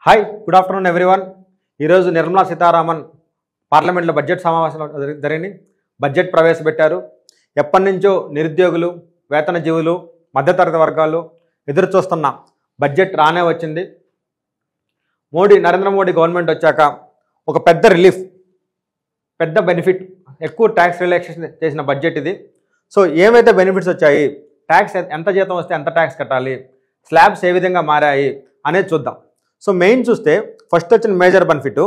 Hi good afternoon everyone. ఈరోజు నిర్మలా సీతారామన్ పార్లమెంట్లో budget సమావేశంలో జరిగింది. బడ్జెట్ ప్రవేశపెట్టారు. ఎప్పటి నుంచో నిరుద్యోగులు, వేతన జీవులు, మధ్యతరగతి వర్గాలు ఎదురు చూస్తున్న బడ్జెట్ రానే వచ్చింది. నరేంద్ర మోడీ గవర్నమెంట్ వచ్చాక ఒక పెద్ద రిలీఫ్, పెద్ద బెనిఫిట్, ఎక్కువ ట్యాక్స్ రిలాక్సేషన్ చేసిన బడ్జెట్ ఇది. సో ఏమైతే బెనిఫిట్స్ వచ్చాయి, ట్యాక్స్ ఎంత జీతం వస్తే ఎంత ట్యాక్స్ కట్టాలి, స్లాబ్స్ ఏ విధంగా మారాయి అనేది చూద్దాం. సో మెయిన్ చూస్తే ఫస్ట్ వచ్చిన major benefit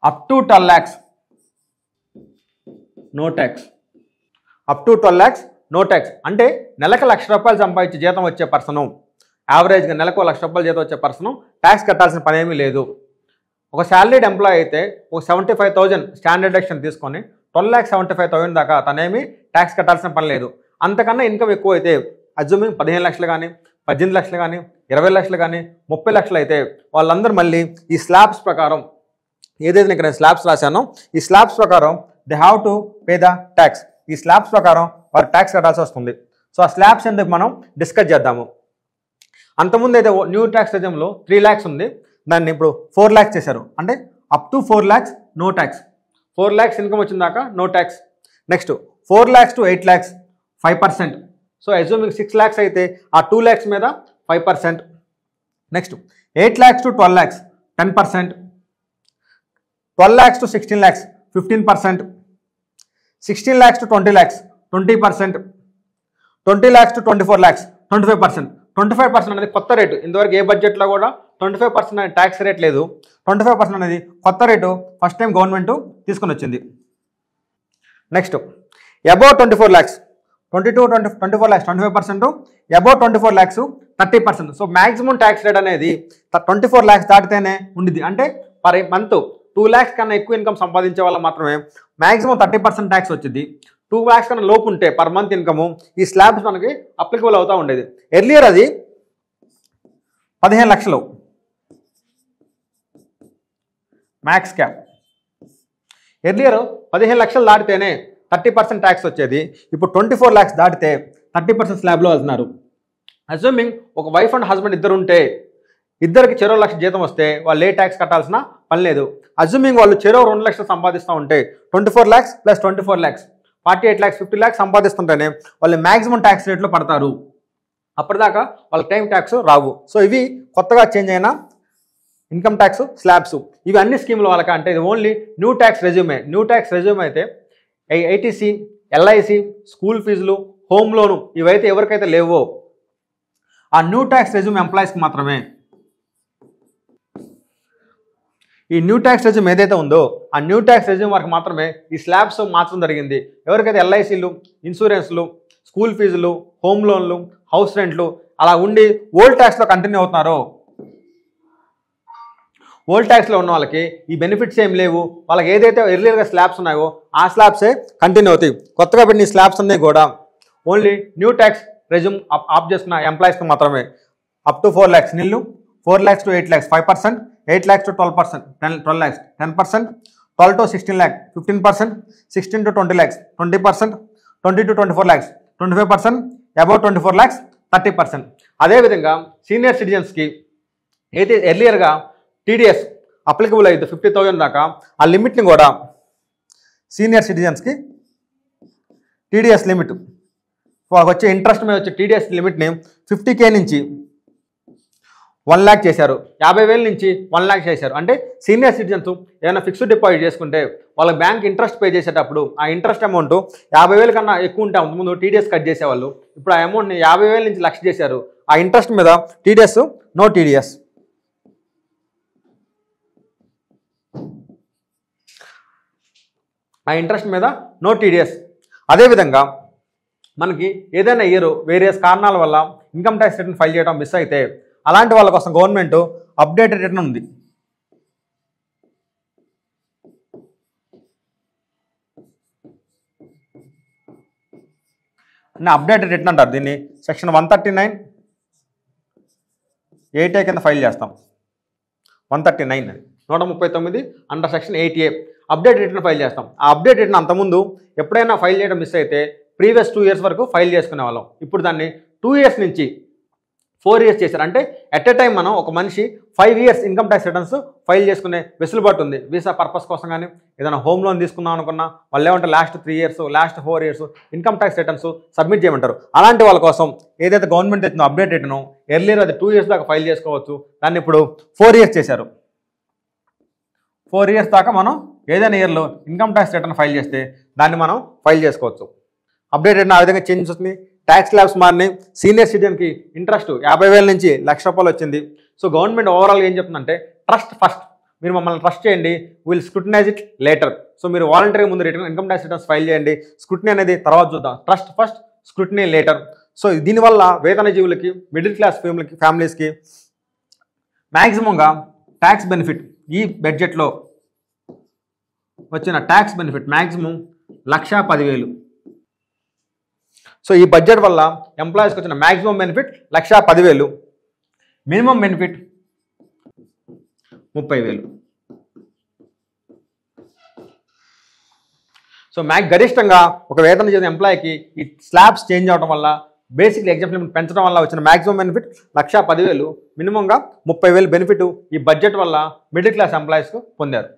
up to 12 lakhs no tax. Up to 12 lakhs no tax అంటే నెలకు ₹1,00,000 సంపాదించి జీతం వచ్చే పర్సను, యావరేజ్గా నెలకు ₹1,00,000 జీతం వచ్చే పర్సను ట్యాక్స్ కట్టాల్సిన పని ఏమీ లేదు. ఒక శాలరీడ్ ఎంప్లాయీ అయితే ఒక 75,000 స్టాండర్డ్ డెడక్షన్ తీసుకొని 12,75,000 దాకా తనేమి ట్యాక్స్ కట్టాల్సిన పని లేదు. అంతకన్నా ఇన్కమ్ ఎక్కువ అయితే అజ్యూమింగ్ 15 లక్షలు కానీ, 18 లక్షలు కానీ, 20 లక్షలు కానీ, 30 లక్షలు అయితే వాళ్ళందరూ మళ్ళీ ఈ స్లాబ్స్ ప్రకారం, ఏదైతే ఇక్కడ నేను స్లాబ్స్ రాశానో ఈ స్లాబ్స్ ప్రకారం they have to pay the tax. ఈ స్లాబ్స్ ప్రకారం వారు ట్యాక్స్ కట్టాల్సి వస్తుంది. సో ఆ స్లాబ్స్ ఎందుకు మనం డిస్కస్ చేద్దాము. అంతకుముందు అయితే న్యూ ట్యాక్స్ రెజిమ్లో 3 lakhs ఉంది, దాన్ని ఇప్పుడు 4 lakhs చేశారు. అంటే up to 4 lakhs no tax. 4 lakhs income వచ్చిన దాకా no tax. Next 4 lakhs to 8 lakhs 5%. So assuming 6 lakhs అయితే ఆ 2 lakhs మీద 5%. Next 8 lakhs to 12 lakhs 10%. 12 lakhs to 16 lakhs 15%. 16 lakhs to 20 lakhs 20%. 20 lakhs to 24 lakhs 25%. 25% అనేది కొత్త rate. ఇంతవరకు ఏ బడ్జెట్లో కూడా 25% అనేది ట్యాక్స్ రేట్ లేదు. 25% అనేది కొత్త రేటు, ఫస్ట్ టైం గవర్నమెంట్ తీసుకొని వచ్చింది. Next above 24 lakhs 24 lakhs 25%, above 24 lakhs 30%. So maximum tax rate అనేది 24 lakhs దాటితేనే ఉండిద్ది. అంటే పర్ మంత్ 2 lakhs కన్నా ఎక్కువ ఇన్కమ్ సంపాదించే వాళ్ళు మాత్రమే మ్యాక్సిమం 30% ట్యాక్స్ వచ్చింది. 2 lakhs కన్నా లోపు ఉంటే పర్ మంత్ ఇన్కమ్ ఈ స్లాబ్స్ మనకి అప్లికబుల్ అవుతూ ఉండేది. ఎర్లియర్ అది 15 లక్షలు మ్యాక్స్ క్యాప్. ఎర్లియర్ 15 లక్షలు దాటితేనే 30% ట్యాక్స్ వచ్చేది. ఇప్పుడు 24 lakhs దాటితే 30% స్లాబ్లో వెళ్తున్నారు. అజ్యూమింగ్ ఒక వైఫ్ అండ్ హస్బెండ్ ఇద్దరు ఉంటే ఇద్దరికి చెరో 1 లక్ష జీతం వస్తే వాళ్ళు ఏ ట్యాక్స్ కట్టాల్సిన పని లేదు. అజ్యూమింగ్ వాళ్ళు చెరో 2 లక్షలు సంపాదిస్తూ ఉంటే 24 lakhs + 24 lakhs 48 lakhs 50 lakhs సంపాదిస్తుంటేనే వాళ్ళు మ్యాక్సిమం ట్యాక్స్ రేట్లో పడతారు. అప్పటిదాకా వాళ్ళ టైం ట్యాక్స్ రావు. సో ఇవి కొత్తగా చేంజ్ అయిన ఇన్కమ్ ట్యాక్స్ స్లాబ్స్. ఇవి అన్ని స్కీముల వాళ్ళకి, అంటే ఇది only new tax resume. New tax resume అయితే ఐటీసీ, ఎల్ఐసి, స్కూల్ ఫీజులు, హోమ్ లోను ఇవైతే ఎవరికైతే లేవో ఆ న్యూ ట్యాక్స్ రెజ్యూమ్ ఎంప్లాయీస్కి మాత్రమే. ఈ న్యూ ట్యాక్స్ రెజ్యూమ్ ఏదైతే ఉందో ఆ న్యూ ట్యాక్స్ రెజ్యూమ్ వారికి మాత్రమే ఈ స్లాబ్స్ మార్చడం జరిగింది. ఎవరికైతే ఎల్ఐసీలు, ఇన్సూరెన్స్లు, స్కూల్ ఫీజులు, హోమ్ లోన్లు, హౌస్ రెంట్లు అలా ఉండి ఓల్డ్ ట్యాక్స్లో కంటిన్యూ అవుతున్నారో, ఓల్డ్ ట్యాక్స్లో ఉన్న వాళ్ళకి ఈ బెనిఫిట్స్ ఏం లేవు. వాళ్ళకి ఏదైతే ఎర్లియర్గా స్లాబ్స్ ఉన్నాయో ఆ స్లాబ్సే కంటిన్యూ అవుతాయి. కొత్తగా పెట్టిన ఈ స్లాబ్స్ అన్నీ కూడా ఓన్లీ న్యూ ట్యాక్స్ రెజ్యూమ్ ఆప్ చేస్తున్న ఎంప్లాయీస్కి మాత్రమే. అప్ టు 4 lakhs నిల్లు, 4 lakhs to 8 lakhs 5%, 8 lakhs to 12%, 12 lakhs 10%, 12 to 16 lakhs 15%, 16 to 20 lakhs 20%, 20 to 24 lakhs 25%, above 24 lakhs 30%. అదేవిధంగా సీనియర్ సిటిజన్స్కి అయితే ఎర్లియర్గా టీడీఎస్ అప్లికబుల్ అయితే 50,000 దాకా ఆ లిమిట్ని కూడా సీనియర్ సిటిజన్స్కి టీడీఎస్ లిమిట్ వచ్చే ఇంట్రెస్ట్ మీద వచ్చే టీడీఎస్ లిమిట్ని 50K నుంచి 1 lakh చేశారు. 50,000 నుంచి 1 lakh చేశారు. అంటే సీనియర్ సిటిజన్స్ ఏమైనా ఫిక్స్డ్ డిపాజిట్ చేసుకుంటే వాళ్ళకి బ్యాంక్ ఇంట్రెస్ట్ పే చేసేటప్పుడు ఆ ఇంట్రెస్ట్ అమౌంట్ 50,000 కన్నా ఎక్కువ ఉంటే అంతకుముందు టీడీఎస్ కట్ చేసేవాళ్ళు. ఇప్పుడు ఆ అమౌంట్ని 50,000 నుంచి 1,00,000 చేశారు. ఆ ఇంట్రెస్ట్ మీద టీడీఎస్ నో టీడీఎస్. ఆ ఇంట్రెస్ట్ మీద నో టీడీఎస్. అదేవిధంగా మనకి ఏదైనా ఇయర్ వేరియస్ కారణాల వల్ల ఇన్కమ్ ట్యాక్స్ రిటర్న్ ఫైల్ చేయడం మిస్ అయితే అలాంటి వాళ్ళ కోసం గవర్నమెంట్ అప్డేటెడ్ రిటర్న్ ఉంది. అప్డేటెడ్ రిటర్న్ అంటారు దీన్ని. సెక్షన్ 139(8A) కింద ఫైల్ చేస్తాం. 139 139 under section 8A update return file చేస్తాం. ఆ అప్డేట్ రిటర్న్ అంతకుముందు ఎప్పుడైనా ఫైల్ చేయడం మిస్ అయితే ప్రీవియస్ 2 years వరకు ఫైల్ చేసుకునే వాళ్ళం. ఇప్పుడు దాన్ని 2 years నుంచి 4 years చేశారు. అంటే ఎట్ ఎ టైం మనం ఒక మనిషి 5 years income tax returns file చేసుకునే వెసులుబాటు ఉంది. వీసా పర్పస్ కోసం కానీ ఏదైనా హోమ్ లోన్ తీసుకుందాం అనుకున్నా వాళ్ళు ఏమంటే last 3 years last 4 years income tax returns submit చేయమంటారు. అలాంటి వాళ్ళ కోసం ఏదైతే గవర్నమెంట్ తెచ్చిందో అప్డేట్ రిటర్న్ ఎర్లియర్ అది 2 years దాకా ఫైల్ చేసుకోవచ్చు. దాన్ని ఇప్పుడు 4 years చేశారు. 4 years దాకా మనం ఏదైనా ఇయర్లో ఇన్కమ్ ట్యాక్స్ రిటర్న్ ఫైల్ చేస్తే దాన్ని మనం ఫైల్ చేసుకోవచ్చు. అప్డేట్ రిటర్న్ ఆ విధంగా చేంజ్ వస్తుంది. ట్యాక్స్ స్లాబ్స్ మారినాయి. సీనియర్ సిటిజన్కి ఇంట్రెస్ట్ 50,000 నుంచి ₹1,00,000 వచ్చింది. సో గవర్నమెంట్ ఓవరాల్గా ఏం చెప్తుందంటే ట్రస్ట్ ఫస్ట్, మీరు మమ్మల్ని ట్రస్ట్ చేయండి, will scrutinise it later. So మీరు వాలంటరీ ముందు return income tax returns file చేయండి, స్క్రూటినీ అనేది తర్వాత చూద్దాం, trust first scrutiny later. So దీనివల్ల వేతనజీవులకి మిడిల్ క్లాస్ ఫ్యామిలీస్కి మ్యాక్సిమంగా ట్యాక్స్ బెనిఫిట్ ఈ బడ్జెట్లో వచ్చిన ట్యాక్స్ బెనిఫిట్ మ్యాక్సిమం 1,10,000. సో ఈ బడ్జెట్ వల్ల ఎంప్లాయీస్కి వచ్చిన maximum benefit 1,10,000, minimum benefit 30,000. So గరిష్టంగా ఒక వేతన చేసిన ఎంప్లాయీకి ఈ స్లాబ్స్ చేంజ్ అవడం వల్ల బేసిక్లీ ఎగ్జామ్షన్ లిమిట్ పెంచడం వల్ల వచ్చిన మ్యాక్సిమం బెనిఫిట్ 1,10,000, మినిమంగా 30,000 బెనిఫిట్ ఈ బడ్జెట్ వల్ల మిడిల్ క్లాస్ ఎంప్లాయీస్కు పొందారు.